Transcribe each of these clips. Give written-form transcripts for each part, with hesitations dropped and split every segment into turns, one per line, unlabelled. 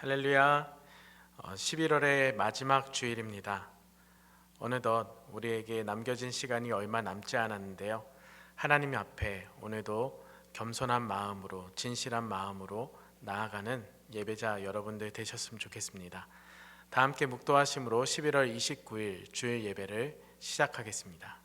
할렐루야. 11월의 마지막 주일입니다. 어느덧 우리에게 남겨진 시간이 얼마 남지 않았는데요. 하나님 앞에 오늘도 겸손한 마음으로, 진실한 마음으로 나아가는 예배자 여러분들 되셨으면 좋겠습니다. 다 함께 묵도하심으로 11월 29일 주일 예배를 시작하겠습니다.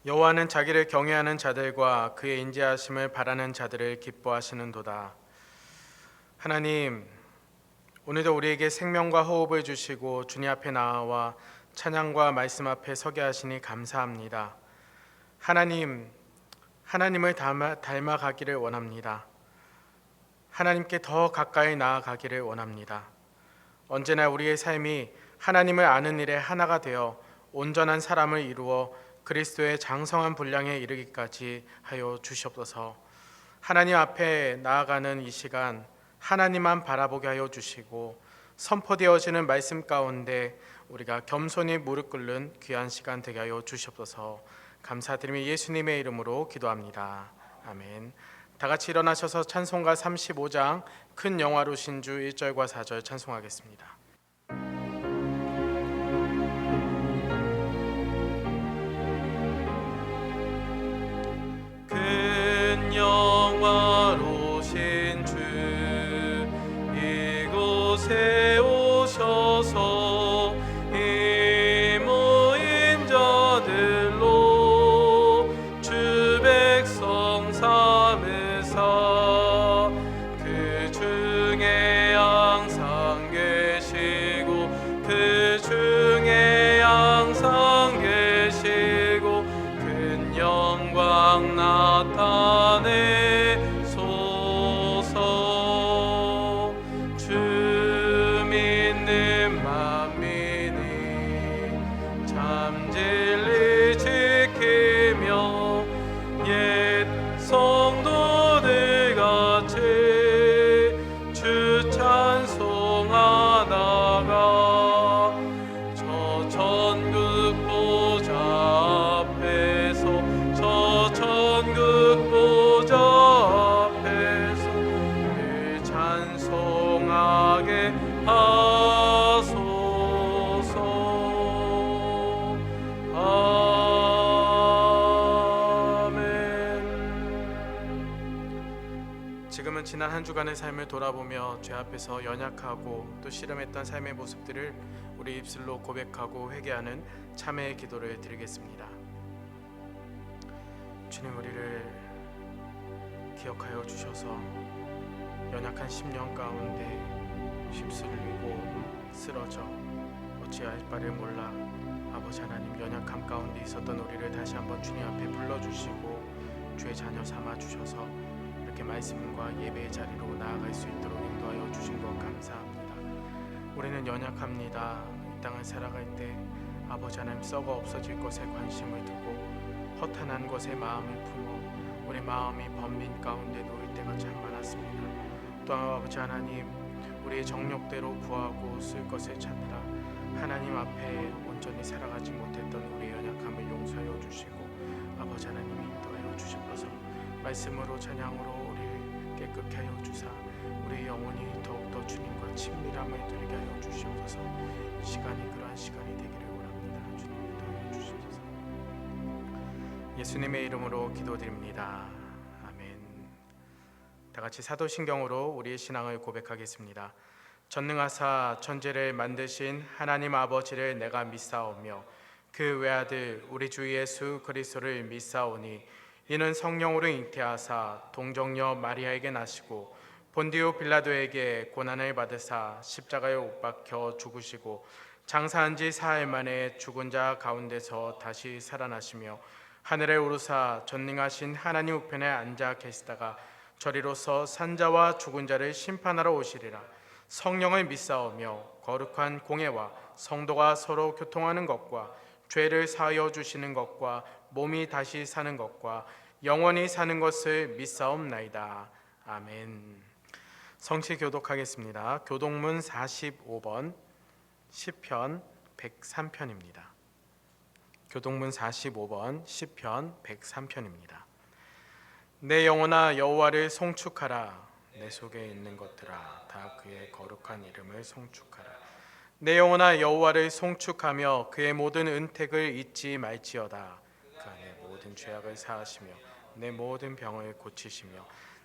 여호와는 자기를 경외하는 자들과 그의 인자하심을 바라는 자들을 기뻐하시는도다. 하나님, 오늘도 우리에게 생명과 호흡을 주시고 주님 앞에 나와 찬양과 말씀 앞에 서게 하시니 감사합니다. 하나님을 닮아가기를 원합니다. 하나님께 더 가까이 나아가기를 원합니다. 언제나 우리의 삶이 하나님을 아는 일에 하나가 되어 온전한 사람을 이루어 그리스도의 장성한 분량에 이르기까지 하여 주시옵소서. 하나님 앞에 나아가는 이 시간 하나님만 바라보게 하여 주시고 선포되어지는 말씀 가운데 우리가 겸손히 무릎 꿇는 귀한 시간 되게 하여 주시옵소서. 감사드리며 예수님의 이름으로 기도합니다. 아멘. 다 같이 일어나셔서 찬송가 35장 큰 영화로신 주 1절과 4절 찬송하겠습니다. 영화로신 주 이곳에 오셔서 이 모인 자들로 주 백성 삼으사 그 중에 항상 계시고 그 중에 항상 계시고 큰 영광 나타내소서. 주 믿는 만민이 참 진리 지키며 옛 성도들 같이 주 찬송하다가 저 천국 보좌 앞에서 저 천국 보좌 앞에서 늘 찬송하게 하소서. 아멘. 지금은 지난 한 주간의 삶을 돌아보며 죄 앞에서 연약하고 또 씨름했던 삶의 모습들을 우리 입술로 고백하고 회개하는 참회의 기도를 드리겠습니다. 주님, 우리를 기억하여 주셔서 연약한 10년 가운데 휩쓸리고 쓰러져 어찌할 바를 몰라 아버지 하나님, 연약함 가운데 있었던 우리를 다시 한번 주님 앞에 불러주시고 주의 자녀 삼아 주셔서 이렇게 말씀과 예배의 자리로 나아갈 수 있도록 인도하여 주신 것 감사합니다. 우리는 연약합니다. 이 땅을 살아갈 때 아버지 하나님, 썩어 없어질 것에 관심을 두고 허탄한 것에 마음을 품어 우리 마음이 번민 가운데 놓일 때가 참 많았습니다. 또한 아버지 하나님, 우리의 정욕대로 구하고 쓸 것을 찾느라 하나님 앞에 온전히 살아가지 못했던 우리의 연약함을 용서하여 주시고 아버지 하나님이 인도하여 주시옵소서. 말씀으로 찬양으로 우리를 깨끗게 하여 주사 우리의 영혼이 더욱더 주님과 친밀함을 누리게 하여 주시옵소서. 이 시간이 그러한 시간이 되기를 원합니다. 주님 인도하여 주시옵소서. 예수님의 이름으로 기도드립니다. 아멘. 다 같이 사도신경으로 우리의 신앙을 고백하겠습니다. 전능하사 천지를 만드신 하나님 아버지를 내가 믿사오며 그 외아들 우리 주 예수 그리스도를 믿사오니 이는 성령으로 잉태하사 동정녀 마리아에게 나시고 본디오 빌라도에게 고난을 받으사 십자가에 못 박혀 죽으시고 장사한 지 사흘 만에 죽은 자 가운데서 다시 살아나시며 하늘에 오르사 전능하신 하나님 우편에 앉아 계시다가 저리로서 산자와 죽은 자를 심판하러 오시리라. 성령을 믿사오며 거룩한 공예와 성도가 서로 교통하는 것과 죄를 사하여 주시는 것과 몸이 다시 사는 것과 영원히 사는 것을 믿사옵나이다. 아멘. 성시 교독하겠습니다. 교독문 45번 시편 103편입니다. 교독문 45번 시편 103편입니다. 내 영혼아 여호와를 송축하라. 내 속에 있는 것들아 다 그의 거룩한 이름을 송축하라. 내 영혼아 여호와를 송축하며 그의 모든 은택을 잊지 말지어다. 그가 내 모든 죄악을 사하시며 내 모든 병을 고치시며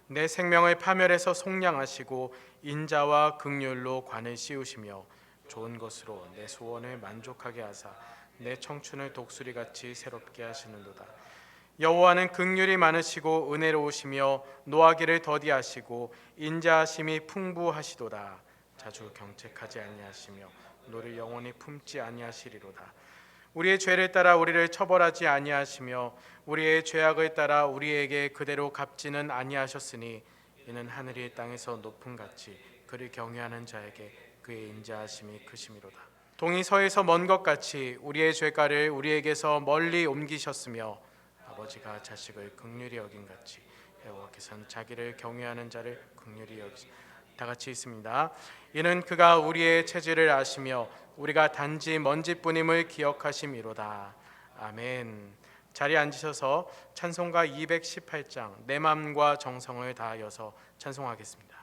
내 생명을 파멸해서 속량하시고 인자와 긍휼로 관을 씌우시며 좋은 것으로 내 소원을 만족하게 하사 내 청춘을 독수리같이 새롭게 하시는도다. 여호와는 긍휼이 많으시고 은혜로우시며 노하기를 더디하시고 인자하심이 풍부하시도다. 자주 경책하지 아니하시며 너를 영원히 품지 아니하시리로다. 우리의 죄를 따라 우리를 처벌하지 아니하시며 우리의 죄악을 따라 우리에게 그대로 갚지는 아니하셨으니 이는 하늘이 땅에서 높음 같이 그를 경외하는 자에게 그의 인자하심이 크심이로다. 동이 서에서 먼 것 같이 우리의 죄가를 우리에게서 멀리 옮기셨으며 아버지가 자식을 긍휼히 여긴 같이 여호와께서는 자기를 경외하는 자를 긍휼히 여기시. 다 같이 있습니다. 이는 그가 우리의 체질을 아시며 우리가 단지 먼지뿐임을 기억하심이로다. 아멘. 자리에 앉으셔서 찬송가 218장 내 맘과 정성을 다하여서 찬송하겠습니다.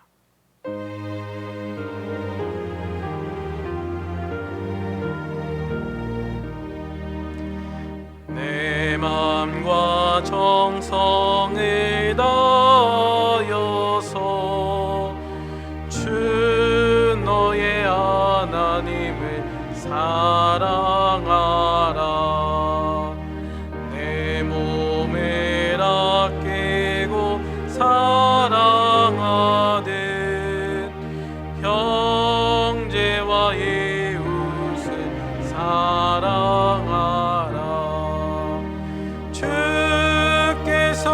내 맘과 정성을 다하여서 주 너의 하나님을 사랑하라. 내 몸을 아끼고 사랑하듯 형제와 이웃을 사랑하라. 주께서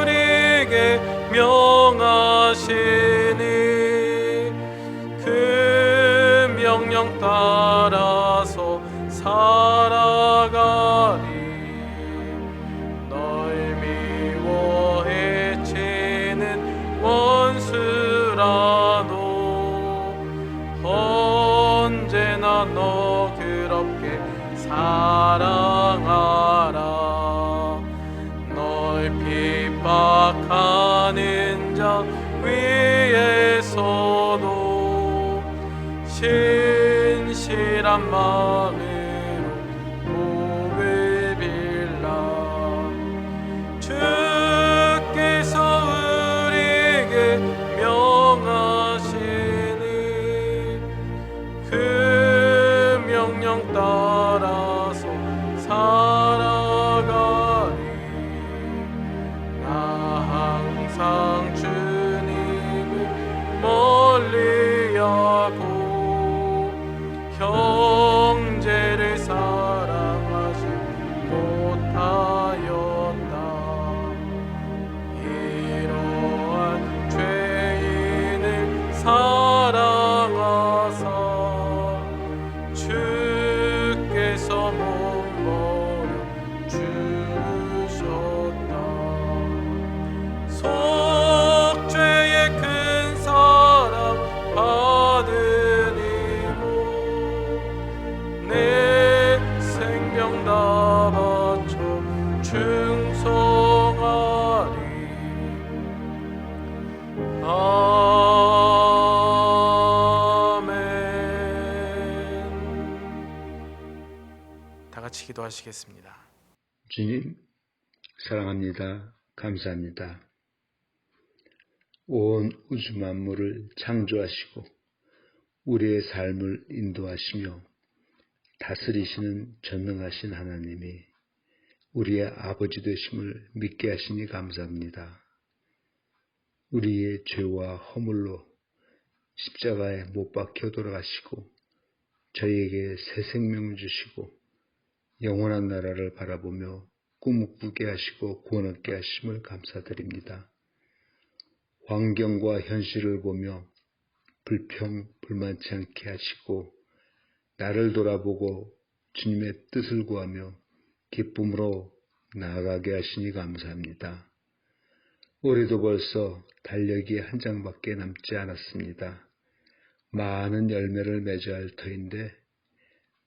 우리에게 명하시니 그 명령 따라서 살아가리. 널 미워 해치는 원수라도 언제나 너 그렇게 사랑하라. 널 핍박하는 자 위에서도 신실한 마음으로 복을 빌라. 주께서 우리에게 명하시니 그 명령 따라서 살아가리. 나 항상 주님을 멀리하고 형제를 사랑하지 못하였다. 이러한 죄인을 사랑하사 주께서 몸버려 주셨다. 속죄의 큰 사랑 받으리모 내 생명 다 바쳐 충성하리. 아멘. 다 같이 기도하시겠습니다.
주님, 사랑합니다. 감사합니다. 온 우주 만물을 창조하시고 우리의 삶을 인도하시며 다스리시는 전능하신 하나님이 우리의 아버지 되심을 믿게 하시니 감사합니다. 우리의 죄와 허물로 십자가에 못 박혀 돌아가시고 저희에게 새 생명을 주시고 영원한 나라를 바라보며 꿈을 꾸게 하시고 구원 얻게 하심을 감사드립니다. 환경과 현실을 보며 불만치 않게 하시고 나를 돌아보고 주님의 뜻을 구하며 기쁨으로 나아가게 하시니 감사합니다. 올해도 벌써 달력이 한 장밖에 남지 않았습니다. 많은 열매를 맺어야 할 터인데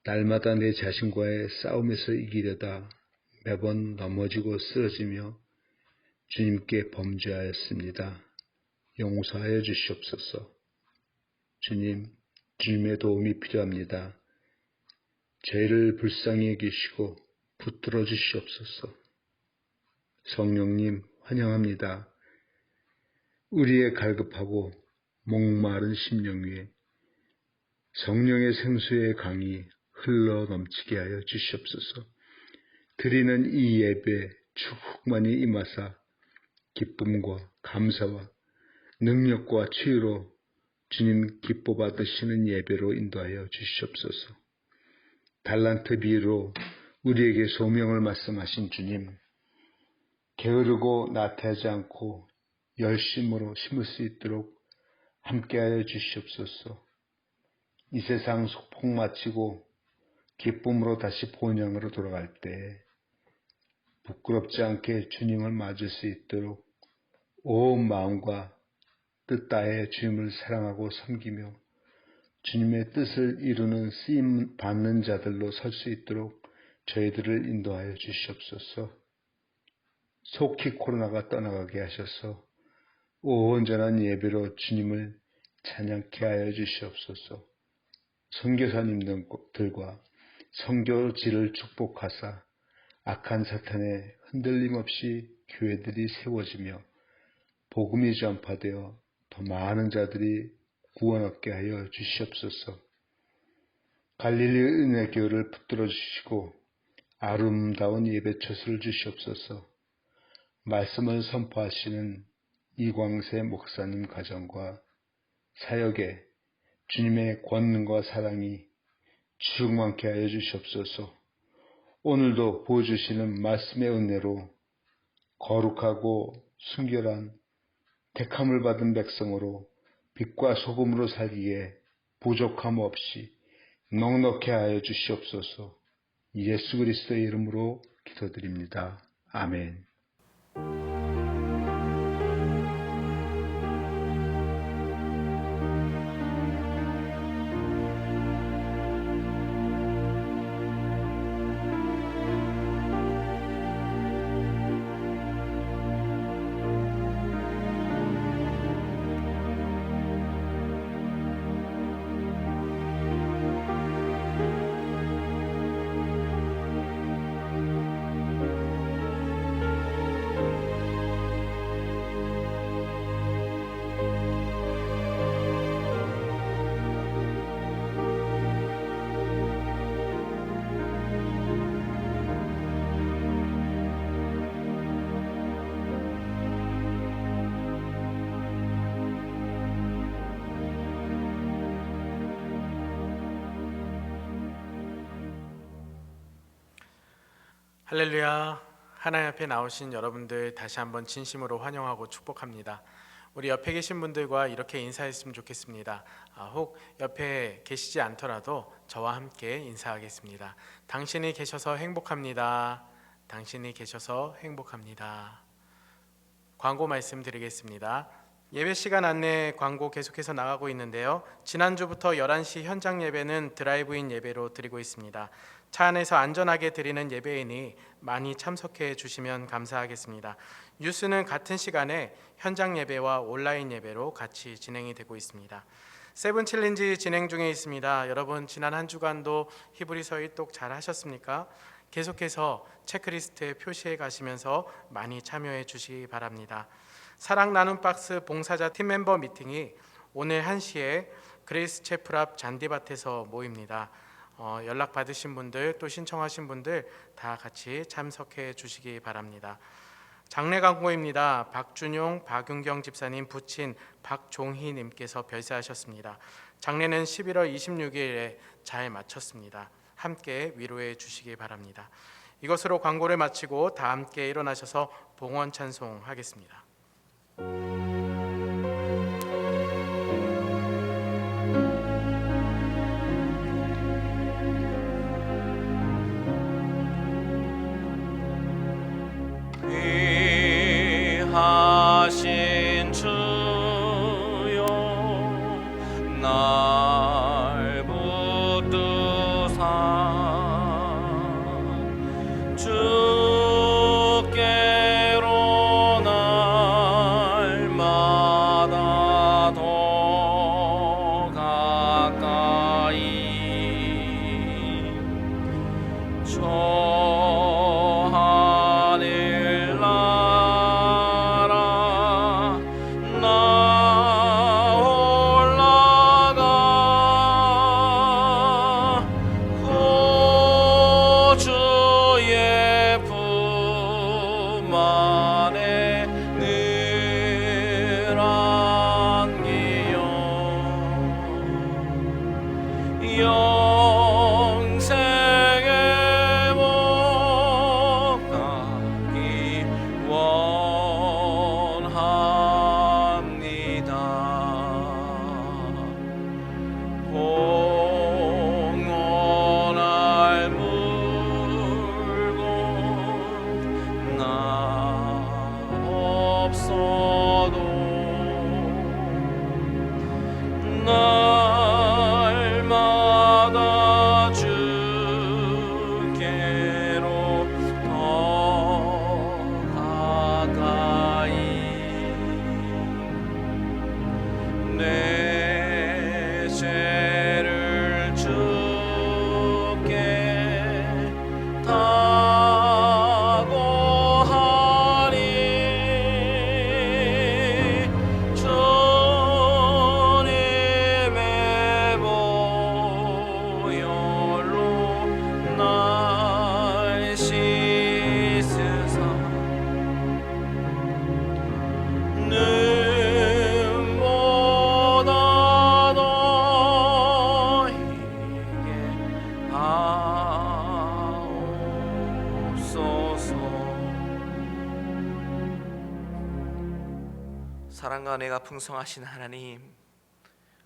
날마다 내 자신과의 싸움에서 이기려다 매번 넘어지고 쓰러지며 주님께 범죄하였습니다. 용서하여 주시옵소서. 주님의 도움이 필요합니다. 죄를 불쌍히 여기시고 붙들어 주시옵소서. 성령님 환영합니다. 우리의 갈급하고 목마른 심령 위에 성령의 생수의 강이 흘러 넘치게 하여 주시옵소서. 드리는 이 예배 축복만이 임하사 기쁨과 감사와 능력과 치유로 주님 기뻐 받으시는 예배로 인도하여 주시옵소서. 달란트 비유로 우리에게 소명을 말씀하신 주님, 게으르고 나태하지 않고 열심으로 심을 수 있도록 함께하여 주시옵소서. 이 세상 소폭 마치고 기쁨으로 다시 본향으로 돌아갈 때 부끄럽지 않게 주님을 맞을 수 있도록 온 마음과 뜻 다해 주님을 사랑하고 섬기며 주님의 뜻을 이루는 쓰임 받는 자들로 설 수 있도록 저희들을 인도하여 주시옵소서. 속히 코로나가 떠나가게 하셔서 온전한 예배로 주님을 찬양케 하여 주시옵소서. 선교사님들과 선교지를 축복하사 악한 사탄에 흔들림 없이 교회들이 세워지며 복음이 전파되어 더 많은 자들이 구원 얻게 하여 주시옵소서. 갈릴리 은혜교회를 붙들어 주시고 아름다운 예배처소를 주시옵소서. 말씀을 선포하시는 이광세 목사님 가정과 사역에 주님의 권능과 사랑이 충만케 하여 주시옵소서. 오늘도 보여주시는 말씀의 은혜로 거룩하고 순결한 택함을 받은 백성으로 빛과 소금으로 살기에 부족함 없이 넉넉해 하여 주시옵소서. 예수 그리스도의 이름으로 기도드립니다. 아멘.
할렐루야. 하나님 앞에 나오신 여러분들 다시 한번 진심으로 환영하고 축복합니다. 우리 옆에 계신 분들과 이렇게 인사했으면 좋겠습니다. 혹 옆에 계시지 않더라도 저와 함께 인사하겠습니다. 당신이 계셔서 행복합니다. 당신이 계셔서 행복합니다. 광고 말씀드리겠습니다. 예배 시간 안내 광고 계속해서 나가고 있는데요. 지난주부터 11시 현장 예배는 드라이브인 예배로 드리고 있습니다. 차 안에서 안전하게 드리는 예배이니 많이 참석해 주시면 감사하겠습니다. 뉴스는 같은 시간에 현장 예배와 온라인 예배로 같이 진행이 되고 있습니다. 세븐 챌린지 진행 중에 있습니다. 여러분 지난 한 주간도 히브리서 일독 잘 하셨습니까? 계속해서 체크리스트에 표시해 가시면서 많이 참여해 주시기 바랍니다. 사랑 나눔 박스 봉사자 팀 멤버 미팅이 오늘 1시에 그레이스 채플 앞 잔디밭에서 모입니다. 연락 받으신 분들 또 신청하신 분들 다 같이 참석해 주시기 바랍니다. 장례 광고입니다. 박준용, 박윤경 집사님 부친 박종희님께서 별세하셨습니다. 장례는 11월 26일에 잘 마쳤습니다. 함께 위로해 주시기 바랍니다. 이것으로 광고를 마치고 다 함께 일어나셔서 봉헌 찬송하겠습니다.
귀하신 주여 날 붙드사 주께로 날마다 더 가까이 저 하늘 나라 나 올라가 그 주의 품 안에 늘 안기요 영생의 복 받기 원합니다. 봉헌할 물건 나 없어도 날마다 주께로 더 가까이 내 죄를 주께 다고하리 주님의 보혈로 날 씻으사 눈보다 더 희게 하옵소서. 사랑과 은혜가 풍성하신 하나님,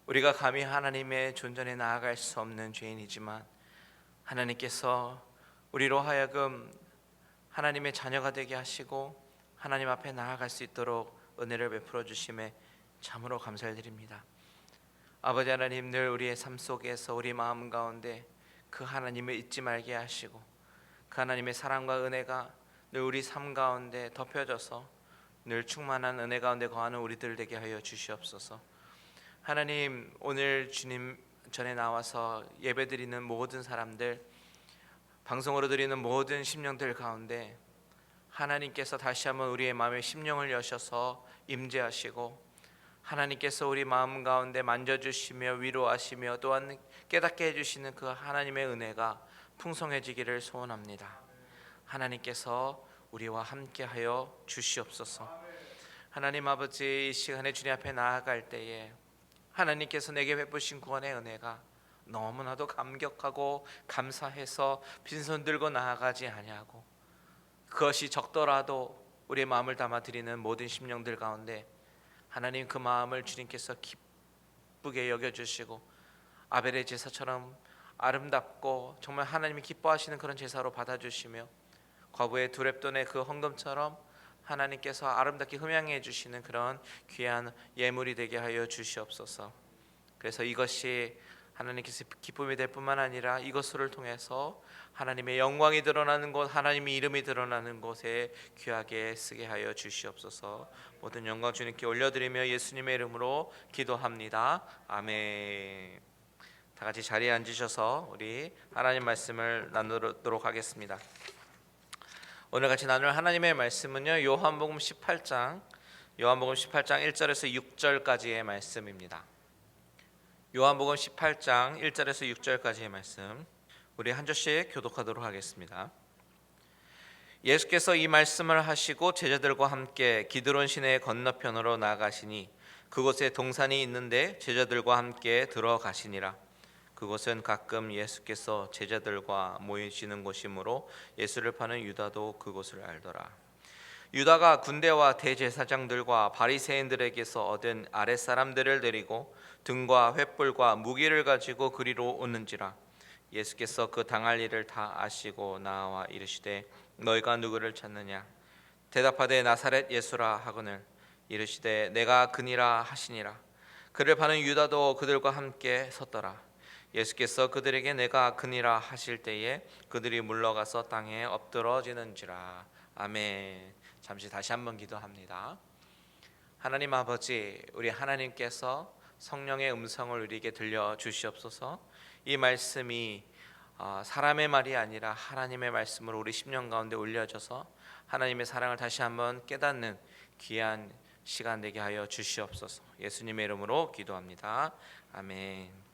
우리가 감히 하나님의 존전에 나아갈 수 없는 죄인이지만 하나님께서 우리로 하여금 하나님의 자녀가 되게 하시고 하나님 앞에 나아갈 수 있도록 은혜를 베풀어 주심에 참으로 감사를 드립니다. 아버지 하나님, 늘 우리의 삶 속에서 우리 마음 가운데 그 하나님을 잊지 말게 하시고 그 하나님의 사랑과 은혜가 늘 우리 삶 가운데 덮여져서 늘 충만한 은혜 가운데 거하는 우리들 되게 하여 주시옵소서. 하나님, 오늘 주님 전에 나와서 예배드리는 모든 사람들, 방송으로 드리는 모든 심령들 가운데 하나님께서 다시 한번 우리의 마음의 심령을 여셔서 임재하시고 하나님께서 우리 마음 가운데 만져주시며 위로하시며 또한 깨닫게 해주시는 그 하나님의 은혜가 풍성해지기를 소원합니다. 하나님께서 우리와 함께하여 주시옵소서. 하나님 아버지, 이 시간에 주님 앞에 나아갈 때에 하나님께서 내게 베푸신 구원의 은혜가 너무나도 감격하고 감사해서 빈손 들고 나아가지 아니하고 그것이 적더라도 우리의 마음을 담아 드리는 모든 심령들 가운데 하나님 그 마음을 주님께서 기쁘게 여겨주시고 아벨의 제사처럼 아름답고 정말 하나님이 기뻐하시는 그런 제사로 받아주시며 과부의 두 렙돈의 그 헌금처럼 하나님께서 아름답게 흠양해 주시는 그런 귀한 예물이 되게 하여 주시옵소서. 그래서 이것이 하나님께서 기쁨이 될 뿐만 아니라 이것을 통해서 하나님의 영광이 드러나는 곳, 하나님의 이름이 드러나는 곳에 귀하게 쓰게 하여 주시옵소서. 모든 영광 주님께 올려드리며 예수님의 이름으로 기도합니다. 아멘. 다 같이 자리에 앉으셔서 우리 하나님 말씀을 나누도록 하겠습니다. 오늘 같이 나눌 하나님의 말씀은요, 요한복음 18장 1절에서 6절까지의 말씀입니다. 요한복음 18장 1절에서 6절까지의 말씀, 우리 한 절씩 교독하도록 하겠습니다. 예수께서 이 말씀을 하시고 제자들과 함께 기드론 시내 건너편으로 나아가시니 그곳에 동산이 있는데 제자들과 함께 들어가시니라. 그곳은 가끔 예수께서 제자들과 모이시는 곳이므로 예수를 파는 유다도 그곳을 알더라. 유다가 군대와 대제사장들과 바리새인들에게서 얻은 아랫사람들을 데리고 등과 횃불과 무기를 가지고 그리로 오는지라. 예수께서 그 당할 일을 다 아시고 나와 이르시되 너희가 누구를 찾느냐? 대답하되 나사렛 예수라 하거늘 이르시되 내가 그니라 하시니라. 그를 파는 유다도 그들과 함께 섰더라. 예수께서 그들에게 내가 그니라 하실 때에 그들이 물러가서 땅에 엎드러지는지라. 아멘. 잠시 다시 한번 기도합니다. 하나님 아버지, 우리 하나님께서 성령의 음성을 우리에게 들려주시옵소서. 이 말씀이 사람의 말이 아니라 하나님의 말씀으로 우리 심령 가운데 올려져서 하나님의 사랑을 다시 한번 깨닫는 귀한 시간 되게 하여 주시옵소서. 예수님의 이름으로 기도합니다. 아멘.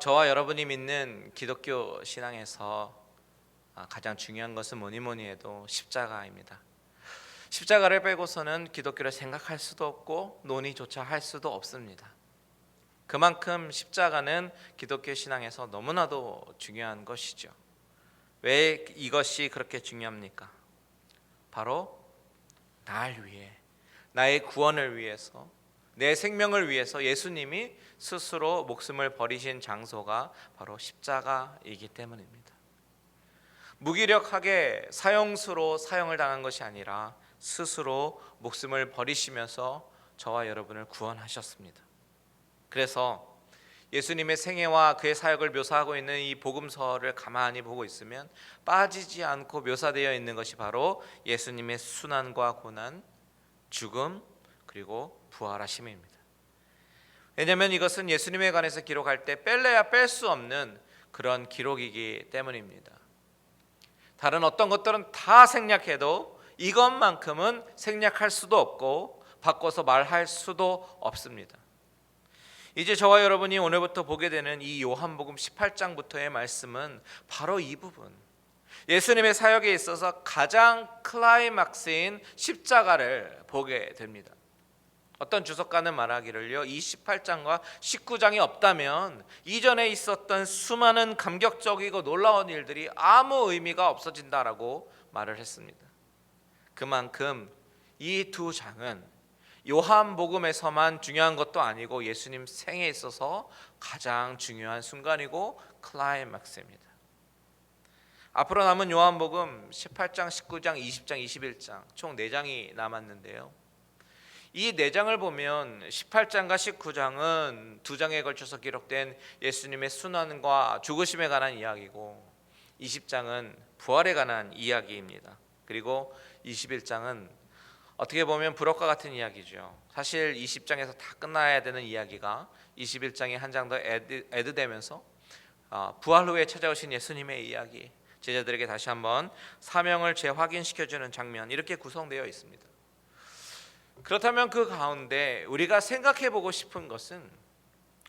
저와 여러분이 믿는 기독교 신앙에서 가장 중요한 것은 뭐니 해도 십자가입니다. 십자가를 빼고서는 기독교를 생각할 수도 없고 논의조차 할 수도 없습니다. 그만큼 십자가는 기독교 신앙에서 너무나도 중요한 것이죠. 왜 이것이 그렇게 중요합니까? 바로 날 위해, 나의 구원을 위해서, 내 생명을 위해서 예수님이 스스로 목숨을 버리신 장소가 바로 십자가이기 때문입니다. 무기력하게 사형수로 사형을 당한 것이 아니라 스스로 목숨을 버리시면서 저와 여러분을 구원하셨습니다. 그래서 예수님의 생애와 그의 사역을 묘사하고 있는 이 복음서를 가만히 보고 있으면 빠지지 않고 묘사되어 있는 것이 바로 예수님의 순환과 고난, 죽음, 그리고 부활하심입니다. 왜냐하면 이것은 예수님에 관해서 기록할 때 뺄래야 뺄 수 없는 그런 기록이기 때문입니다. 다른 어떤 것들은 다 생략해도 이것만큼은 생략할 수도 없고 바꿔서 말할 수도 없습니다. 이제 저와 여러분이 오늘부터 보게 되는 이 요한복음 18장부터의 말씀은 바로 이 부분, 예수님의 사역에 있어서 가장 클라이막스인 십자가를 보게 됩니다. 어떤 주석가는 말하기를요, 이 18장과 19장이 없다면 이전에 있었던 수많은 감격적이고 놀라운 일들이 아무 의미가 없어진다라고 말을 했습니다. 그만큼 이 두 장은 요한복음에서만 중요한 것도 아니고 예수님 생에 있어서 가장 중요한 순간이고 클라이막스입니다. 앞으로 남은 요한복음 18장, 19장, 20장, 21장 총 4장이 남았는데요. 이 4장을 보면 18장과 19장은 2장에 걸쳐서 기록된 예수님의 순환과 죽으심에 관한 이야기고 20장은 부활에 관한 이야기입니다. 그리고 21장은 어떻게 보면 부록과 같은 이야기죠. 사실 20장에서 다 끝나야 되는 이야기가 21장에 한 장 더 애드되면서 부활 후에 찾아오신 예수님의 이야기, 제자들에게 다시 한번 사명을 재확인시켜주는 장면, 이렇게 구성되어 있습니다. 그렇다면 그 가운데 우리가 생각해보고 싶은 것은,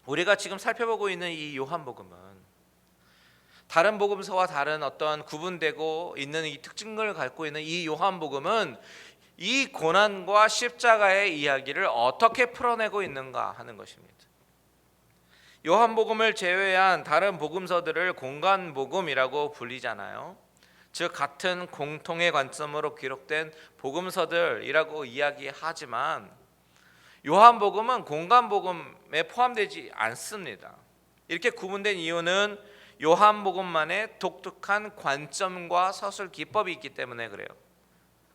우리가 지금 살펴보고 있는 이 요한복음은 다른 복음서와 다른 어떤 구분되고 있는 이 특징을 갖고 있는 이 요한복음은 이 고난과 십자가의 이야기를 어떻게 풀어내고 있는가 하는 것입니다. 요한복음을 제외한 다른 복음서들을 공간복음이라고 불리잖아요. 즉 같은 공통의 관점으로 기록된 복음서들이라고 이야기하지만 요한복음은 공간복음에 포함되지 않습니다. 이렇게 구분된 이유는 요한복음만의 독특한 관점과 서술 기법이 있기 때문에 그래요.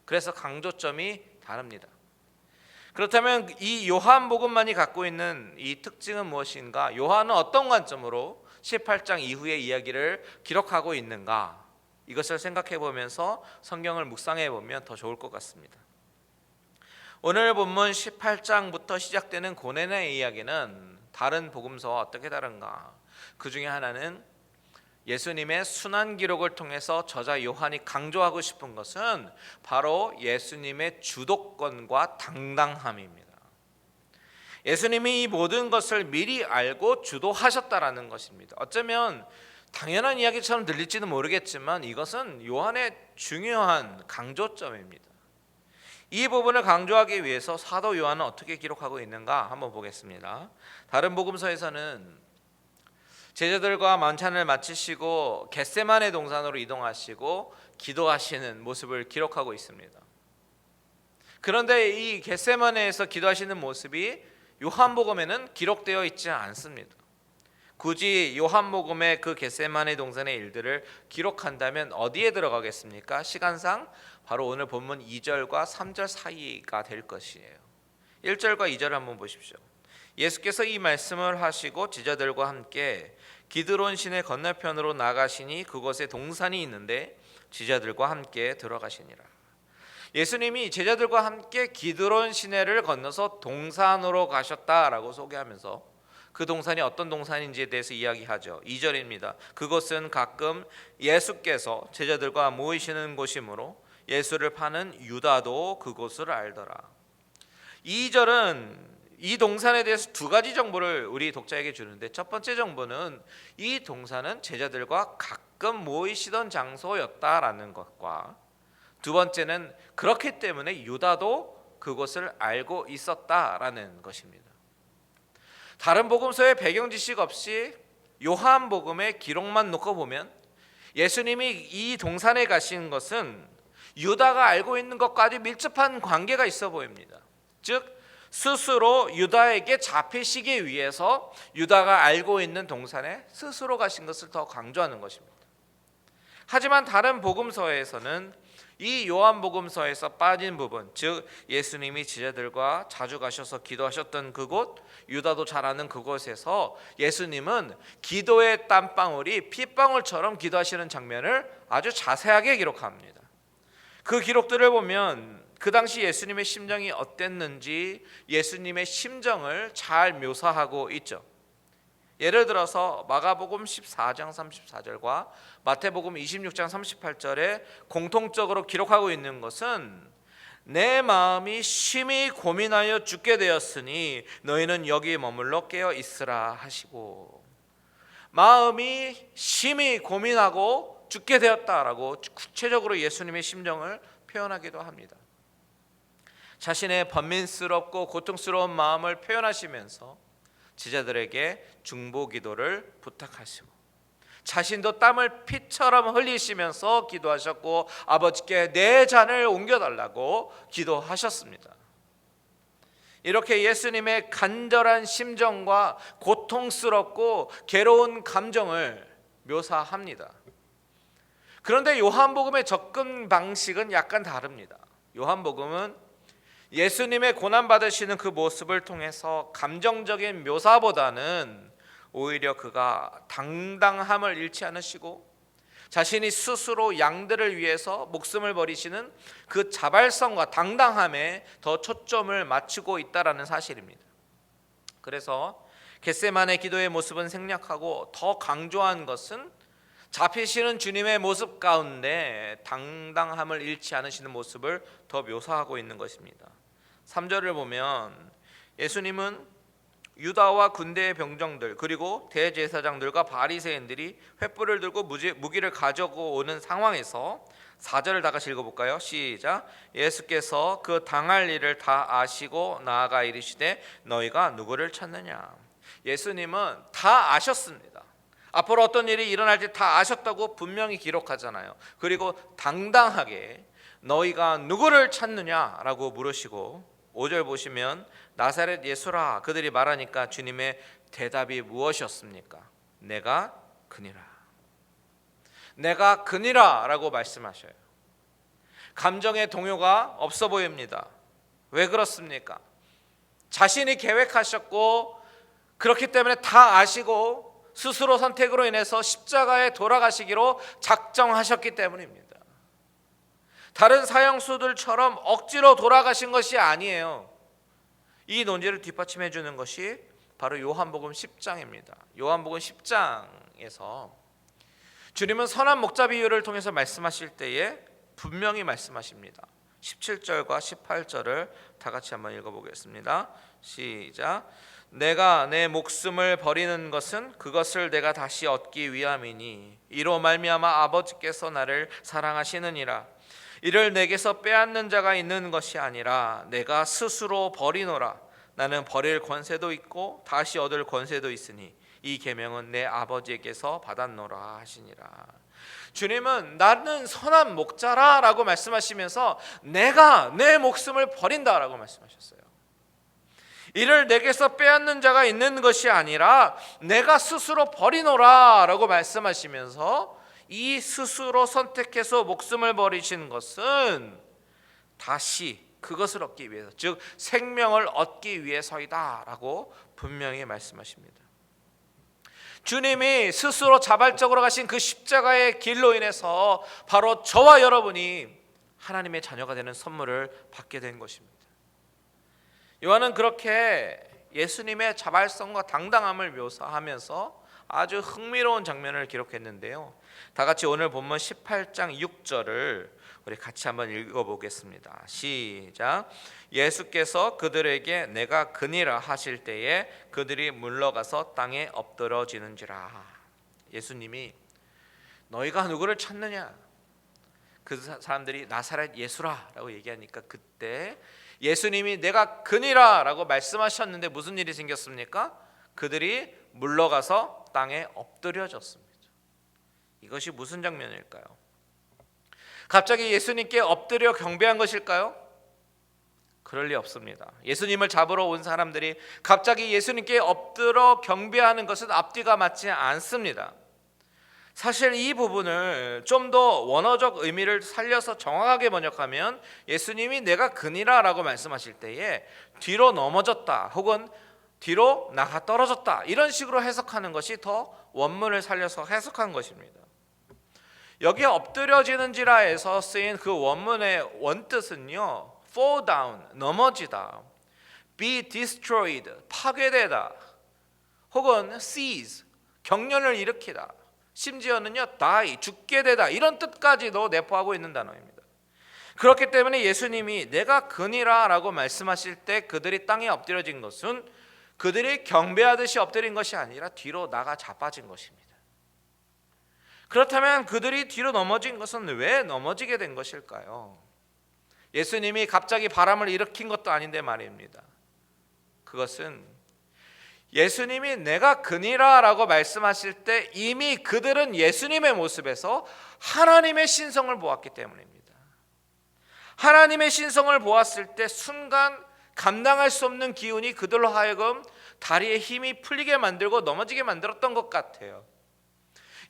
그래서 강조점이 다릅니다. 그렇다면 이 요한복음만이 갖고 있는 이 특징은 무엇인가? 요한은 어떤 관점으로 18장 이후의 이야기를 기록하고 있는가? 이것을 생각해 보면서 성경을 묵상해 보면 더 좋을 것 같습니다. 오늘 본문 18장부터 시작되는 고난의 이야기는 다른 복음서와 어떻게 다른가? 그 중에 하나는 예수님의 순환 기록을 통해서 저자 요한이 강조하고 싶은 것은 바로 예수님의 주도권과 당당함입니다. 예수님이 이 모든 것을 미리 알고 주도하셨다라는 것입니다. 어쩌면 당연한 이야기처럼 들릴지는 모르겠지만 이것은 요한의 중요한 강조점입니다. 이 부분을 강조하기 위해서 사도 요한은 어떻게 기록하고 있는가 한번 보겠습니다. 다른 복음서에서는 제자들과 만찬을 마치시고 겟세마네 동산으로 이동하시고 기도하시는 모습을 기록하고 있습니다. 그런데 이 겟세마네에서 기도하시는 모습이 요한복음에는 기록되어 있지 않습니다. 굳이 요한복음의 그 겟세마네 동산의 일들을 기록한다면 어디에 들어가겠습니까? 시간상 바로 오늘 본문 2절과 3절 사이가 될 것이에요. 1절과 2절을 한번 보십시오. 예수께서 이 말씀을 하시고 제자들과 함께 기드론 시내 건너편으로 나가시니 그곳에 동산이 있는데 제자들과 함께 들어가시니라. 예수님이 제자들과 함께 기드론 시내를 건너서 동산으로 가셨다라고 소개하면서 그 동산이 어떤 동산인지에 대해서 이야기하죠. 2절입니다. 그것은 가끔 예수께서 제자들과 모이시는 곳이므로 예수를 파는 유다도 그곳을 알더라. 2절은 이 동산에 대해서 두 가지 정보를 우리 독자에게 주는데, 첫 번째 정보는 이 동산은 제자들과 가끔 모이시던 장소였다라는 것과, 두 번째는 그렇기 때문에 유다도 그곳을 알고 있었다라는 것입니다. 다른 복음서의 배경 지식 없이 요한복음의 기록만 놓고 보면 예수님이 이 동산에 가신 것은 유다가 알고 있는 것과 아주 밀접한 관계가 있어 보입니다. 즉 스스로 유다에게 잡히시기 위해서 유다가 알고 있는 동산에 스스로 가신 것을 더 강조하는 것입니다. 하지만 다른 복음서에서는 이 요한복음서에서 빠진 부분, 즉 예수님이 제자들과 자주 가셔서 기도하셨던 그곳, 유다도 잘 아는 그곳에서 예수님은 기도의 땀방울이 핏방울처럼 기도하시는 장면을 아주 자세하게 기록합니다. 그 기록들을 보면 그 당시 예수님의 심정이 어땠는지 예수님의 심정을 잘 묘사하고 있죠. 예를 들어서 마가복음 14장 34절과 마태복음 26장 38절에 공통적으로 기록하고 있는 것은 내 마음이 심히 고민하여 죽게 되었으니 너희는 여기 머물러 깨어 있으라 하시고, 마음이 심히 고민하고 죽게 되었다라고 구체적으로 예수님의 심정을 표현하기도 합니다. 자신의 번민스럽고 고통스러운 마음을 표현하시면서 제자들에게 중보 기도를 부탁하시고, 자신도 땀을 피처럼 흘리시면서 기도하셨고 아버지께 내 잔을 옮겨달라고 기도하셨습니다. 이렇게 예수님의 간절한 심정과 고통스럽고 괴로운 감정을 묘사합니다. 그런데 요한복음의 접근 방식은 약간 다릅니다. 요한복음은 예수님의 고난받으시는 그 모습을 통해서 감정적인 묘사보다는 오히려 그가 당당함을 잃지 않으시고 자신이 스스로 양들을 위해서 목숨을 버리시는 그 자발성과 당당함에 더 초점을 맞추고 있다는 사실입니다. 그래서 겟세마네 기도의 모습은 생략하고 더 강조한 것은 잡히시는 주님의 모습 가운데 당당함을 잃지 않으시는 모습을 더 묘사하고 있는 것입니다. 3절을 보면 예수님은 유다와 군대의 병정들 그리고 대제사장들과 바리새인들이 횃불을 들고 무기를 가지고 오는 상황에서 4절을 다 같이 읽어볼까요? 시작. 예수께서 그 당할 일을 다 아시고 나아가 이르시되 너희가 누구를 찾느냐. 예수님은 다 아셨습니다. 앞으로 어떤 일이 일어날지 다 아셨다고 분명히 기록하잖아요. 그리고 당당하게 너희가 누구를 찾느냐라고 물으시고, 5절 보시면 나사렛 예수라 그들이 말하니까 주님의 대답이 무엇이었습니까? 내가 그니라. 내가 그니라 라고 말씀하셔요. 감정의 동요가 없어 보입니다. 왜 그렇습니까? 자신이 계획하셨고 그렇기 때문에 다 아시고 스스로 선택으로 인해서 십자가에 돌아가시기로 작정하셨기 때문입니다. 다른 사형수들처럼 억지로 돌아가신 것이 아니에요. 이 논지를 뒷받침해 주는 것이 바로 요한복음 10장입니다. 요한복음 10장에서 주님은 선한 목자 비유를 통해서 말씀하실 때에 분명히 말씀하십니다. 17절과 18절을 다 같이 한번 읽어보겠습니다. 시작. 내가 내 목숨을 버리는 것은 그것을 내가 다시 얻기 위함이니 이로 말미암아 아버지께서 나를 사랑하시느니라. 이를 내게서 빼앗는 자가 있는 것이 아니라 내가 스스로 버리노라. 나는 버릴 권세도 있고 다시 얻을 권세도 있으니 이 계명은 내 아버지에게서 받았노라 하시니라. 주님은 나는 선한 목자라라고 말씀하시면서 내가 내 목숨을 버린다라고 말씀하셨어요. 이를 내게서 빼앗는 자가 있는 것이 아니라 내가 스스로 버리노라라고 말씀하시면서 이 스스로 선택해서 목숨을 버리신 것은 다시 그것을 얻기 위해서, 즉 생명을 얻기 위해서이다라고 분명히 말씀하십니다. 주님이 스스로 자발적으로 가신 그 십자가의 길로 인해서 바로 저와 여러분이 하나님의 자녀가 되는 선물을 받게 된 것입니다. 요한은 그렇게 예수님의 자발성과 당당함을 묘사하면서 아주 흥미로운 장면을 기록했는데요. 다 같이 오늘 본문 18장 6절을 우리 같이 한번 읽어보겠습니다. 시작. 예수께서 그들에게 내가 그니라 하실 때에 그들이 물러가서 땅에 엎드러지는지라. 예수님이 너희가 누구를 찾느냐? 그 사람들이 나사렛 예수라 라고 얘기하니까 그때 예수님이 내가 그니라 라고 말씀하셨는데 무슨 일이 생겼습니까? 그들이 물러가서 땅에 엎드려졌습니다. 이것이 무슨 장면일까요? 갑자기 예수님께 엎드려 경배한 것일까요? 그럴 리 없습니다. 예수님을 잡으러 온 사람들이 갑자기 예수님께 엎드려 경배하는 것은 앞뒤가 맞지 않습니다. 사실 이 부분을 좀 더 원어적 의미를 살려서 정확하게 번역하면 예수님이 내가 그니라 라고 말씀하실 때에 뒤로 넘어졌다 혹은 뒤로 나가 떨어졌다 이런 식으로 해석하는 것이 더 원문을 살려서 해석한 것입니다. 여기 엎드려지는지라에서 쓰인 그 원문의 원뜻은요, fall down, 넘어지다, be destroyed, 파괴되다, 혹은 seize, 경련을 일으키다, 심지어는요 die, 죽게 되다 이런 뜻까지도 내포하고 있는 단어입니다. 그렇기 때문에 예수님이 내가 그니라 라고 말씀하실 때 그들이 땅에 엎드려진 것은 그들이 경배하듯이 엎드린 것이 아니라 뒤로 나가 자빠진 것입니다. 그렇다면 그들이 뒤로 넘어진 것은 왜 넘어지게 된 것일까요? 예수님이 갑자기 바람을 일으킨 것도 아닌데 말입니다. 그것은 예수님이 내가 그니라 라고 말씀하실 때 이미 그들은 예수님의 모습에서 하나님의 신성을 보았기 때문입니다. 하나님의 신성을 보았을 때 순간 감당할 수 없는 기운이 그들로 하여금 다리에 힘이 풀리게 만들고 넘어지게 만들었던 것 같아요.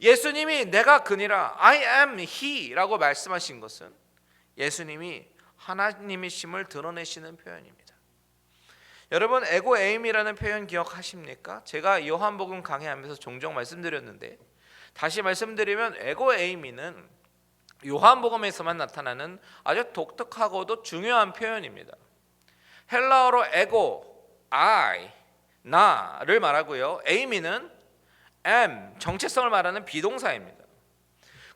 예수님이 내가 그니라 I am he 라고 말씀하신 것은 예수님이 하나님이심을 드러내시는 표현입니다. 여러분 에고 에임이라는 표현 기억하십니까? 제가 요한복음 강해하면서 종종 말씀드렸는데 다시 말씀드리면 에고 에이미는 요한복음에서만 나타나는 아주 독특하고도 중요한 표현입니다. 헬라어로 에고, I, 나를 말하고요. 에이미는 am, 정체성을 말하는 비동사입니다.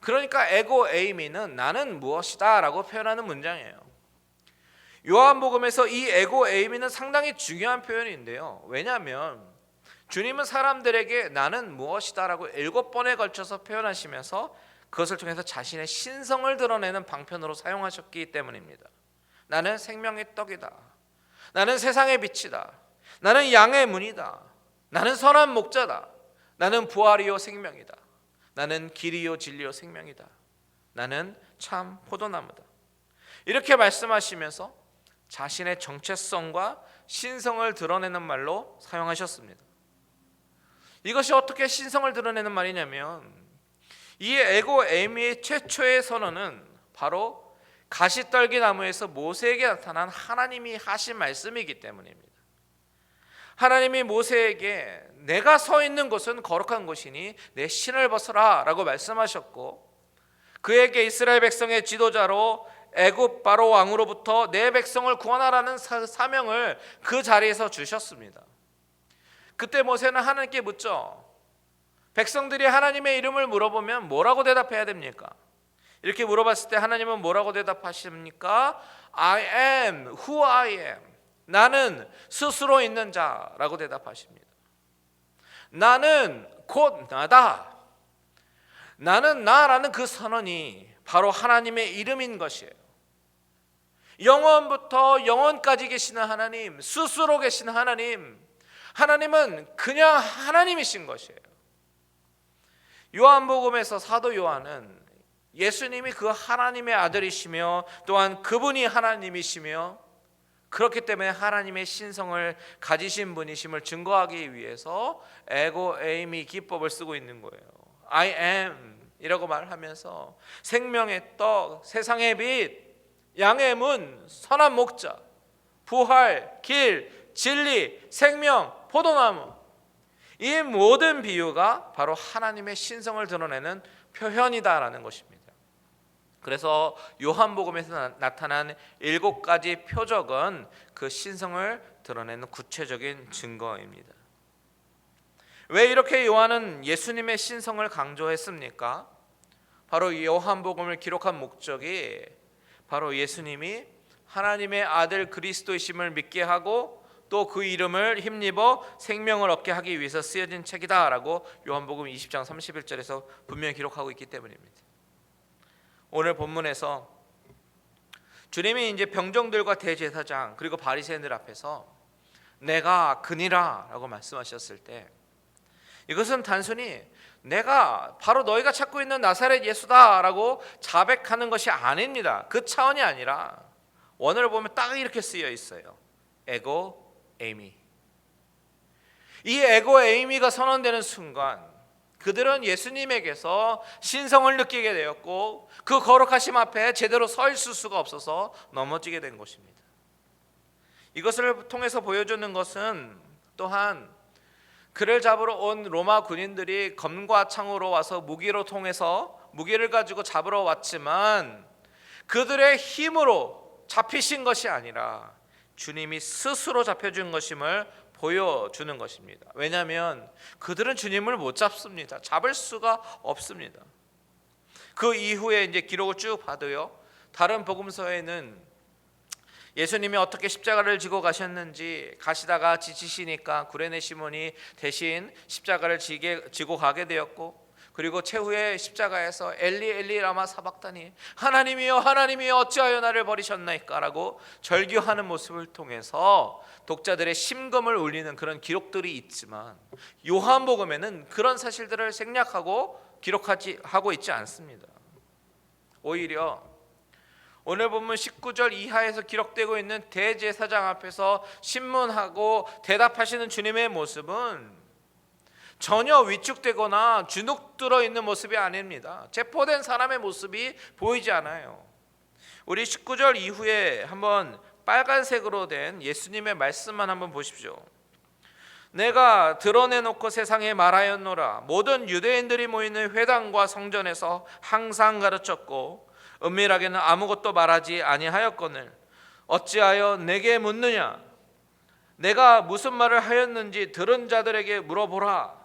그러니까 에고 에이미는 나는 무엇이다 라고 표현하는 문장이에요. 요한복음에서 이 에고 에이미는 상당히 중요한 표현인데요. 왜냐하면 주님은 사람들에게 나는 무엇이다 라고 7번에 걸쳐서 표현하시면서 그것을 통해서 자신의 신성을 드러내는 방편으로 사용하셨기 때문입니다. 나는 생명의 떡이다. 나는 세상의 빛이다. 나는 양의 문이다. 나는 선한 목자다. 나는 부활이요 생명이다. 나는 길이요 진리요 생명이다. 나는 참 포도나무다. 이렇게 말씀하시면서 자신의 정체성과 신성을 드러내는 말로 사용하셨습니다. 이것이 어떻게 신성을 드러내는 말이냐면 이 에고 에이미의 최초의 선언은 바로 가시떨기 나무에서 모세에게 나타난 하나님이 하신 말씀이기 때문입니다. 하나님이 모세에게 내가 서 있는 곳은 거룩한 곳이니 내 신을 벗어라 라고 말씀하셨고 그에게 이스라엘 백성의 지도자로 애굽 바로 왕으로부터 내 백성을 구원하라는 사명을 그 자리에서 주셨습니다. 그때 모세는 하나님께 묻죠. 백성들이 하나님의 이름을 물어보면 뭐라고 대답해야 됩니까? 이렇게 물어봤을 때 하나님은 뭐라고 대답하십니까? I am who I am. 나는 스스로 있는 자라고 대답하십니다. 나는 곧 나다. 나는 나라는 그 선언이 바로 하나님의 이름인 것이에요. 영원부터 영원까지 계시는 하나님, 스스로 계신 하나님, 하나님은 그냥 하나님이신 것이에요. 요한복음에서 사도 요한은 예수님이 그 하나님의 아들이시며 또한 그분이 하나님이시며 그렇기 때문에 하나님의 신성을 가지신 분이심을 증거하기 위해서 에고 에이미 기법을 쓰고 있는 거예요. I am 이라고 말하면서 생명의 떡, 세상의 빛, 양의 문, 선한 목자, 부활, 길, 진리, 생명, 포도나무, 이 모든 비유가 바로 하나님의 신성을 드러내는 표현이다라는 것입니다. 그래서 요한복음에서 나타난 7가지 표적은 그 신성을 드러내는 구체적인 증거입니다. 왜 이렇게 요한은 예수님의 신성을 강조했습니까? 바로 요한복음을 기록한 목적이 바로 예수님이 하나님의 아들 그리스도이심을 믿게 하고 또 그 이름을 힘입어 생명을 얻게 하기 위해서 쓰여진 책이다라고 요한복음 20장 31절에서 분명히 기록하고 있기 때문입니다. 오늘 본문에서 주님이 이제 병정들과 대제사장 그리고 바리새인들 앞에서 내가 그니라라고 말씀하셨을 때 이것은 단순히 내가 바로 너희가 찾고 있는 나사렛 예수다라고 자백하는 것이 아닙니다. 그 차원이 아니라 원어를 보면 딱 이렇게 쓰여 있어요. 에고 에이미. 이 에고 에이미가 선언되는 순간 그들은 예수님에게서 신성을 느끼게 되었고 그 거룩하심 앞에 제대로 서 있을 수가 없어서 넘어지게 된 것입니다. 이것을 통해서 보여주는 것은 또한 그를 잡으러 온 로마 군인들이 검과 창으로 와서 무기를 가지고 잡으러 왔지만 그들의 힘으로 잡히신 것이 아니라 주님이 스스로 잡혀준 것임을 보여주는 것입니다. 왜냐하면 그들은 주님을 못 잡습니다. 잡을 수가 없습니다. 그 이후에 이제 기록을 쭉 봐도요. 다른 복음서에는 예수님이 어떻게 십자가를 지고 가셨는지 가시다가 지치시니까 구레네 시몬이 대신 십자가를 지고 가게 되었고 그리고 최후에 십자가에서 엘리 엘리 라마 사박다니 하나님이여 하나님이여 어찌하여 나를 버리셨나이까 라고 절규하는 모습을 통해서 독자들의 심금을 울리는 그런 기록들이 있지만 요한복음에는 그런 사실들을 생략하고 하고 있지 않습니다. 오히려 오늘 본문 19절 이하에서 기록되고 있는 대제사장 앞에서 신문하고 대답하시는 주님의 모습은 전혀 위축되거나 주눅들어 있는 모습이 아닙니다. 체포된 사람의 모습이 보이지 않아요. 우리 19절 이후에 한번 빨간색으로 된 예수님의 말씀만 한번 보십시오. 내가 드러내놓고 세상에 말하였노라. 모든 유대인들이 모이는 회당과 성전에서 항상 가르쳤고 은밀하게는 아무것도 말하지 아니하였거늘 어찌하여 내게 묻느냐? 내가 무슨 말을 하였는지 들은 자들에게 물어보라.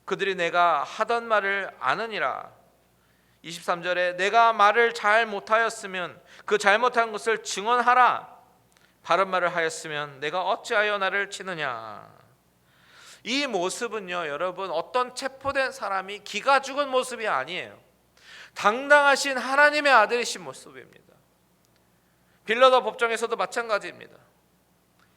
그들이 내가 하던 말을 아느니라. 23절에 내가 말을 잘 못하였으면 그 잘못한 것을 증언하라. 바른 말을 하였으면 내가 어찌하여 나를 치느냐. 이 모습은요 여러분 어떤 체포된 사람이 기가 죽은 모습이 아니에요. 당당하신 하나님의 아들이신 모습입니다. 빌라도 법정에서도 마찬가지입니다.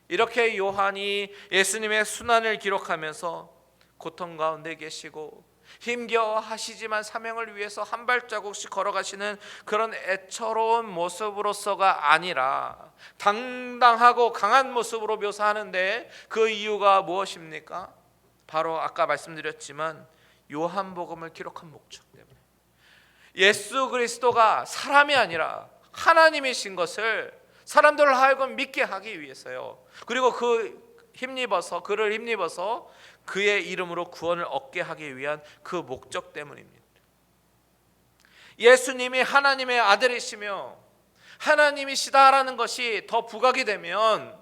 이렇게 요한이 예수님의 순환을 기록하면서 고통 가운데 계시고 힘겨워하시지만 사명을 위해서 한 발자국씩 걸어가시는 그런 애처로운 모습으로서가 아니라 당당하고 강한 모습으로 묘사하는데 그 이유가 무엇입니까? 바로 아까 말씀드렸지만 요한복음을 기록한 목적 때문에 예수 그리스도가 사람이 아니라 하나님이신 것을 사람들을 하여금 믿게 하기 위해서요. 그리고 그를 힘입어서 그의 이름으로 구원을 얻게 하기 위한 그 목적 때문입니다. 예수님이 하나님의 아들이시며 하나님이시다라는 것이 더 부각이 되면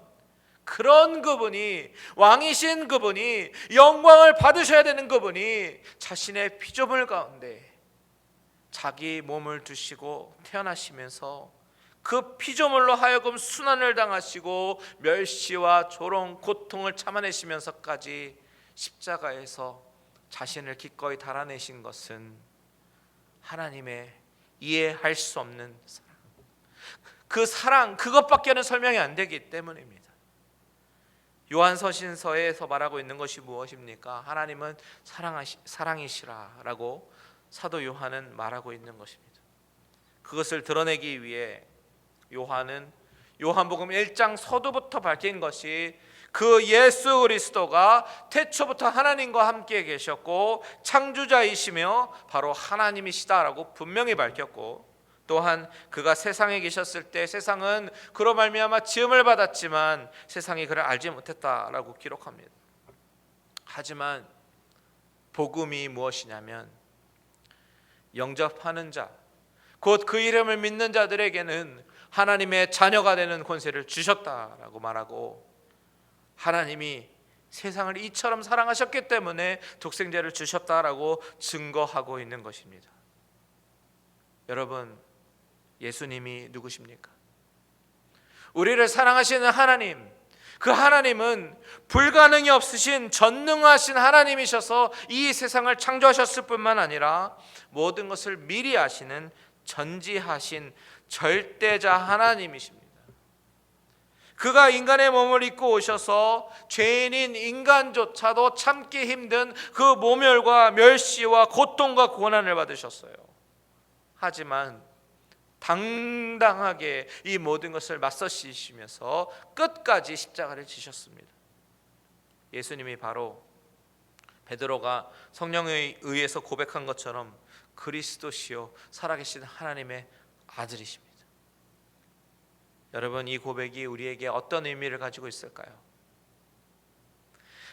그런 그분이 왕이신 그분이 영광을 받으셔야 되는 그분이 자신의 피조물 가운데 자기 몸을 두시고 태어나시면서 그 피조물로 하여금 순환을 당하시고 멸시와 조롱 고통을 참아내시면서까지 십자가에서 자신을 기꺼이 달아내신 것은 하나님의 이해할 수 없는 사랑, 그 사랑, 그것밖에는 설명이 안 되기 때문입니다. 요한서신서에서 말하고 있는 것이 무엇입니까? 하나님은 사랑이시라라고 사도 요한은 말하고 있는 것입니다. 그것을 드러내기 위해 요한은 요한복음 1장 서두부터 밝힌 것이 그 예수 그리스도가 태초부터 하나님과 함께 계셨고 창조자이시며 바로 하나님이시다라고 분명히 밝혔고, 또한 그가 세상에 계셨을 때 세상은 그로 말미암아 지음을 받았지만 세상이 그를 알지 못했다라고 기록합니다. 하지만 복음이 무엇이냐면 영접하는 자, 곧 그 이름을 믿는 자들에게는 하나님의 자녀가 되는 권세를 주셨다라고 말하고, 하나님이 세상을 이처럼 사랑하셨기 때문에 독생자를 주셨다라고 증거하고 있는 것입니다. 여러분, 예수님이 누구십니까? 우리를 사랑하시는 하나님, 그 하나님은 불가능이 없으신 전능하신 하나님이셔서 이 세상을 창조하셨을 뿐만 아니라 모든 것을 미리 아시는 전지하신 절대자 하나님이십니다. 그가 인간의 몸을 입고 오셔서 죄인인 인간조차도 참기 힘든 그 모멸과 멸시와 고통과 고난을 받으셨어요. 하지만 당당하게 이 모든 것을 맞서시면서 끝까지 십자가를 지셨습니다. 예수님이 바로 베드로가 성령에 의해서 고백한 것처럼 그리스도시요 살아계신 하나님의 아들이십니다. 여러분, 이 고백이 우리에게 어떤 의미를 가지고 있을까요?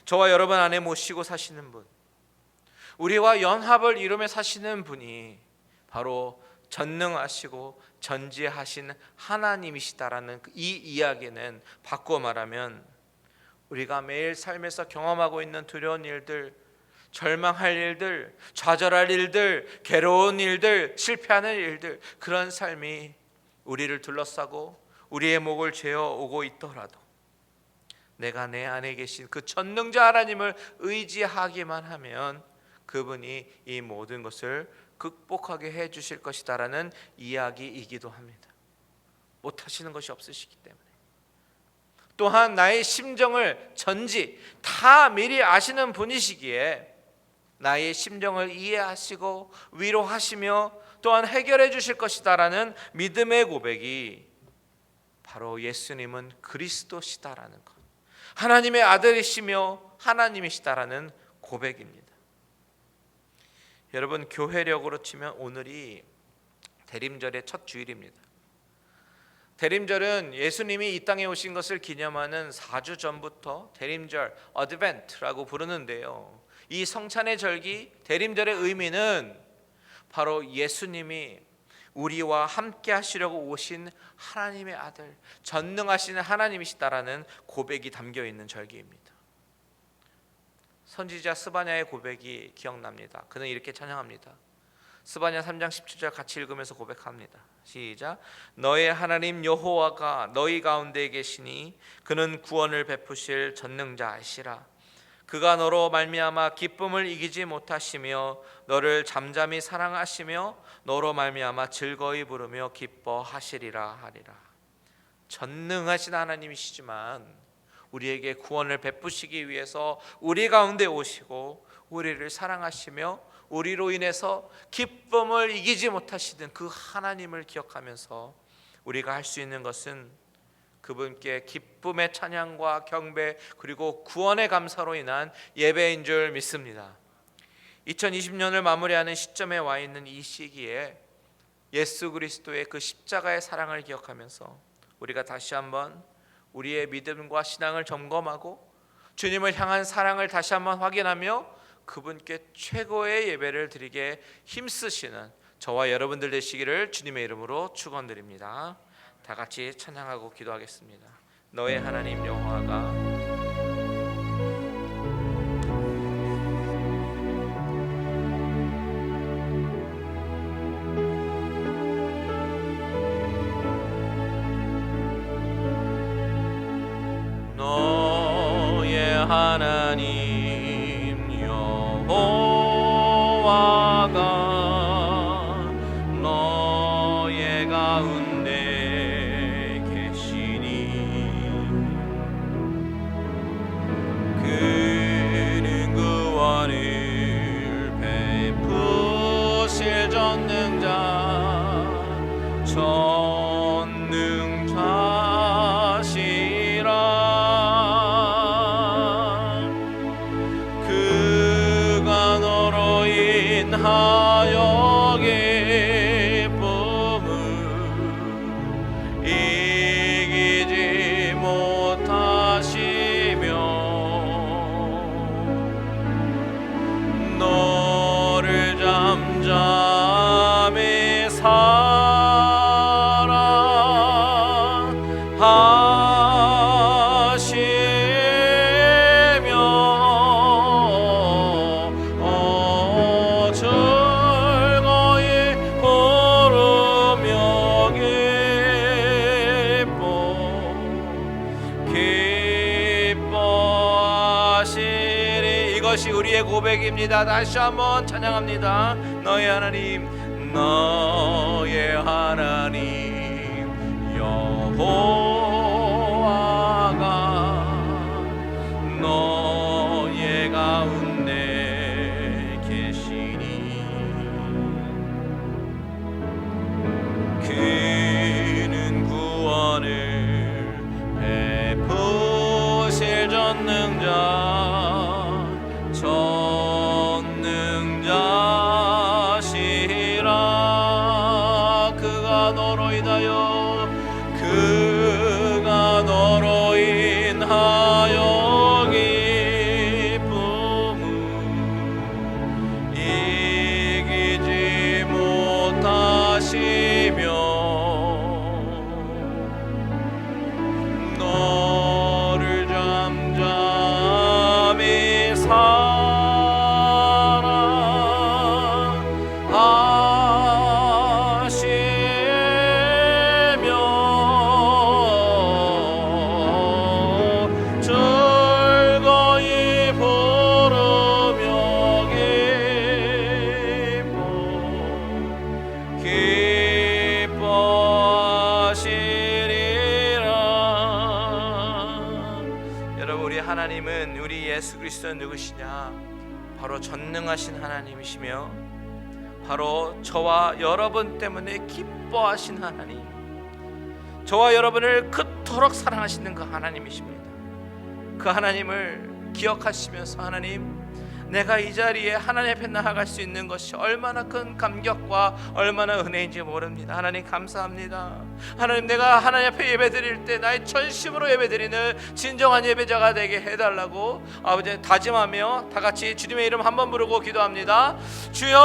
저와 여러분 안에 모시고 사시는 분, 우리와 연합을 이루며 사시는 분이 바로 전능하시고 전지하신 하나님이시다라는 이 이야기는 바꾸어 말하면 우리가 매일 삶에서 경험하고 있는 두려운 일들, 절망할 일들, 좌절할 일들, 괴로운 일들, 실패하는 일들, 그런 삶이 우리를 둘러싸고 우리의 목을 죄어 오고 있더라도 내가 내 안에 계신 그 전능자 하나님을 의지하기만 하면 그분이 이 모든 것을 극복하게 해 주실 것이다라는 이야기이기도 합니다. 못하시는 것이 없으시기 때문에. 또한 나의 심정을 전지 다 미리 아시는 분이시기에 나의 심정을 이해하시고 위로하시며 또한 해결해 주실 것이다라는 믿음의 고백이 바로 예수님은 그리스도시다라는 것, 하나님의 아들이시며 하나님이시다라는 고백입니다. 여러분, 교회력으로 치면 오늘이 대림절의 첫 주일입니다. 대림절은 예수님이 이 땅에 오신 것을 기념하는 4주 전부터 대림절, 어드벤트라고 부르는데요, 이 성찬의 절기, 대림절의 의미는 바로 예수님이 우리와 함께 하시려고 오신 하나님의 아들, 전능하신 하나님이시다라는 고백이 담겨 있는 절기입니다. 선지자 스바냐의 고백이 기억납니다. 그는 이렇게 찬양합니다. 스바냐 3장 17절 같이 읽으면서 고백합니다. 시작. 너의 하나님 여호와가 너희 가운데 계시니 그는 구원을 베푸실 전능자이시라. 그가 너로 말미암아 기쁨을 이기지 못하시며 너를 잠잠히 사랑하시며 너로 말미암아 즐거이 부르며 기뻐하시리라 하리라. 전능하신 하나님이시지만 우리에게 구원을 베푸시기 위해서 우리 가운데 오시고 우리를 사랑하시며 우리로 인해서 기쁨을 이기지 못하시는 그 하나님을 기억하면서 우리가 할 수 있는 것은 그분께 기쁨의 찬양과 경배 그리고 구원의 감사로 인한 예배인 줄 믿습니다. 2020년을 마무리하는 시점에 와 있는 이 시기에 예수 그리스도의 그 십자가의 사랑을 기억하면서 우리가 다시 한번 우리의 믿음과 신앙을 점검하고 주님을 향한 사랑을 다시 한번 확인하며 그분께 최고의 예배를 드리게 힘쓰시는 저와 여러분들 되시기를 주님의 이름으로 축원드립니다. 다 같이 찬양하고 기도하겠습니다. 너의 하나님 여호와가 하나님 여호와가 너의 가운데 전능자시라. 그가 너로 인하여 기쁨을 이기지 못하시며 너를 잠잠히 사랑하시며 즐거이 부르며 기뻐하시리. 이것이 우리의 고백입니다. 다시 한번 찬양합니다. 너의 하나님, 너의 하나님 여호와가 너의 가운데 계시니 그는 구원을 베푸실 전능자시라. 그가 너로 인하여 기쁨을 이기지 못하시며 너를 잠잠히 사랑하시며 즐거이 부르며 기뻐하시리라. 여러분, 우리 하나님은 우리 예수 그리스도는 누구시냐? 바로 전능하신 하나님이시며 바로 저와 여러분 때문에 기뻐하신 하나님, 저와 여러분을 그토록 사랑하시는 그 하나님이십니다. 그 하나님을 기억하시면서 하나님, 내가 이 자리에 하나님 앞에 나아갈 수 있는 것이 얼마나 큰 감격과 얼마나 은혜인지 모릅니다. 하나님 감사합니다. 하나님, 내가 하나님 앞에 예배드릴 때 나의 전심으로 예배드리는 진정한 예배자가 되게 해달라고 아버지 다짐하며 다같이 주님의 이름 한번 부르고 기도합니다. 주여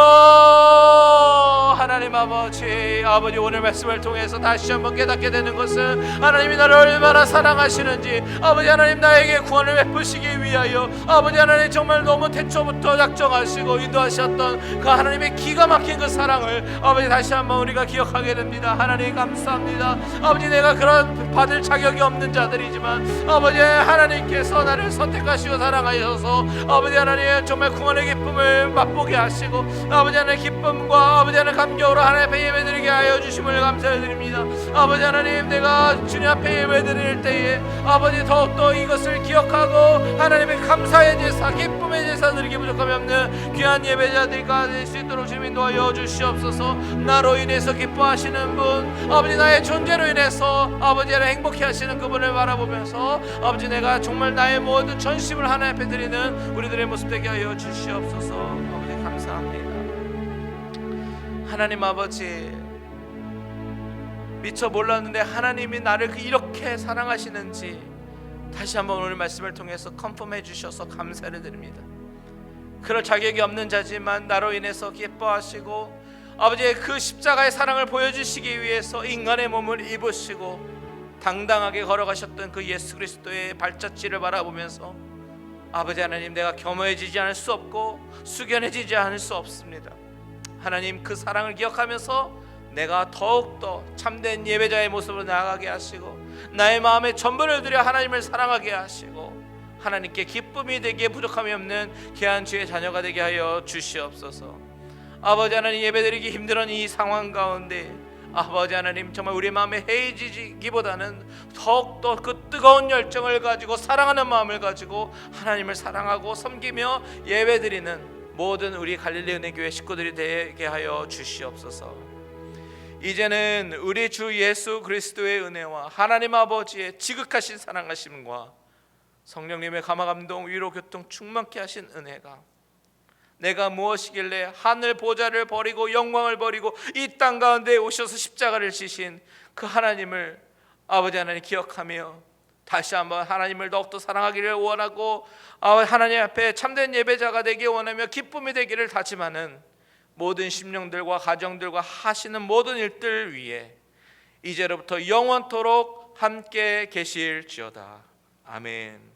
하나님 아버지, 오늘 말씀을 통해서 다시 한번 깨닫게 되는 것은 하나님이 나를 얼마나 사랑하시는지, 아버지 하나님 나에게 구원을 베푸시기 위하여 아버지 하나님 정말 너무 태초부터 작정하시고 인도하셨던 그 하나님의 기가 막힌 그 사랑을 아버지 다시 한번 우리가 기억하게 됩니다. 하나님 감사합니다. 아버지, 내가 그런 받을 자격이 없는 자들이지만 아버지 하나님께서 나를 선택하시고 사랑하셔서 아버지 하나님 정말 구원의 기쁨을 맛보게 하시고 아버지 하나님 기쁨과 아버지 하나님 감격으로 하나님 앞에 예배드리게 하여 주심을 감사드립니다. 아버지 하나님, 내가 주님 앞에 예배드릴 때에 아버지 더욱더 이것을 기억하고 하나님의 감사의 제사, 기쁨의 제사 드리기 부족함이 없는 귀한 예배자들과 될 수 있도록 주님 인도하여 주시옵소서. 나로 인해서 기뻐하시는 분, 아버지 나의 존재로 인해서 아버지 하나님 행복해 하시는 그분을 바라보면서 아버지 내가 정말 나의 모든 전심을 하나님 앞에 드리는 우리들의 모습 되게 하여 주시옵소서. 아버지 감사합니다. 하나님 아버지, 미처 몰랐는데 하나님이 나를 이렇게 사랑하시는지 다시 한번 오늘 말씀을 통해서 컨펌해 주셔서 감사를 드립니다. 그럴 자격이 없는 자지만 나로 인해서 기뻐하시고 아버지의 그 십자가의 사랑을 보여주시기 위해서 인간의 몸을 입으시고 당당하게 걸어가셨던 그 예수 그리스도의 발자취를 바라보면서 아버지 하나님, 내가 겸허해지지 않을 수 없고 숙연해지지 않을 수 없습니다. 하나님, 그 사랑을 기억하면서 내가 더욱더 참된 예배자의 모습으로 나아가게 하시고 나의 마음에 전부를 들여 하나님을 사랑하게 하시고 하나님께 기쁨이 되기에 부족함이 없는 귀한 주의 자녀가 되게 하여 주시옵소서. 아버지 하나님, 예배드리기 힘든 이 상황 가운데 아버지 하나님 정말 우리 마음에 해이지기보다는 더욱더 그 뜨거운 열정을 가지고 사랑하는 마음을 가지고 하나님을 사랑하고 섬기며 예배드리는 모든 우리 갈릴리 은혜교회 식구들이 되게 하여 주시옵소서. 이제는 우리 주 예수 그리스도의 은혜와 하나님 아버지의 지극하신 사랑하심과 성령님의 감화감동 위로 교통 충만케 하신 은혜가 내가 무엇이길래 하늘 보좌를 버리고 영광을 버리고 이 땅 가운데 오셔서 십자가를 지신 그 하나님을 아버지 하나님 기억하며 다시 한번 하나님을 더욱더 사랑하기를 원하고 하나님 앞에 참된 예배자가 되기 원하며 기쁨이 되기를 다짐하는 모든 심령들과 가정들과 하시는 모든 일들 위에 이제로부터 영원토록 함께 계실지어다. 아멘.